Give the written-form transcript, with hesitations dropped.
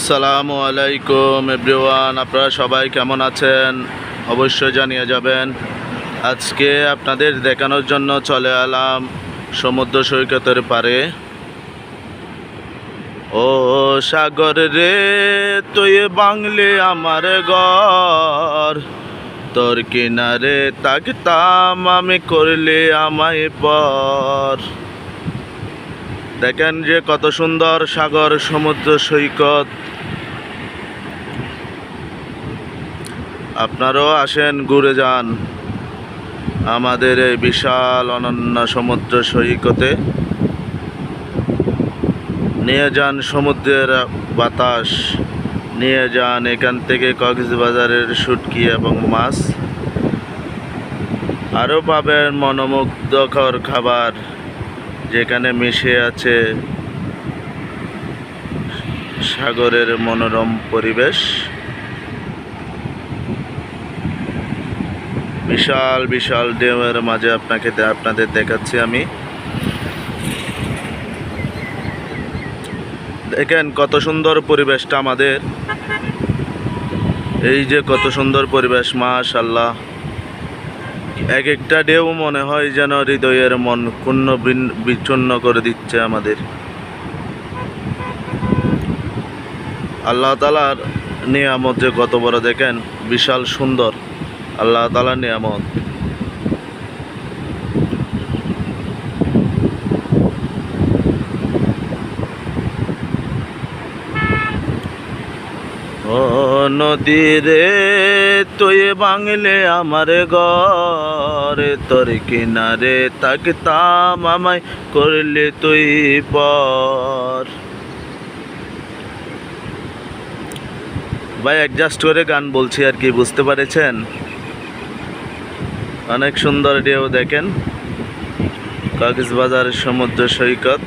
আসসালামু আলাইকুম এভরিওয়ান, আপনারা সবাই কেমন আছেন অবশ্যই জানিয়ে যাবেন। আজকে আপনাদের দেখানোর জন্য চলে এলাম সমুদ্র সৈকতের পাড়ে। ও সাগর রে তুই বাংলে আমার ঘর, তোর কিনারে তাকতাম আমি করলে আমায় পর। দেখেন যে কত সুন্দর সাগর সমুদ্র সৈকত। আপনারাও আসেন, ঘুরে যান আমাদের এই বিশাল অনন্য সমুদ্র সৈকতে। নিয়ে যান সমুদ্রের বাতাস, নিয়ে যান এখান থেকে কক্সবাজারের শুটকি এবং মাছ। আরও পাবেন মনোমুগ্ধকর খাবার, যেখানে মিশে আছে সাগরের মনোরম পরিবেশ। বিশাল বিশাল ঢেউয়ের মাঝে আপনাদের দেখাচ্ছি আমি। দেখেন কত সুন্দর পরিবেশটা আমাদের, এই যে কত সুন্দর পরিবেশ, মাশাআল্লাহ। এক একটা ঢেউ মনে হয় যেন হৃদয়ের মন ক্ষুণ্ণ বিচ্ছিন্ন করে দিচ্ছে আমাদের। আল্লাহ তাআলার নিয়ামত যে কত বড়, দেখেন বিশাল সুন্দর আল্লাহ তাআলার নিয়ামত। ও নদী রে তুই বাংলে আমার ঘর, তোর কিনারে তাকতাম আমায় করলে তুই পর। ভাই অ্যাডজাস্ট করে গান বলছি আর কি, বুঝতে পেরেছেন? অনেক সুন্দর ঢেউ, দেখেন কক্সবাজার সমুদ্র সৈকত।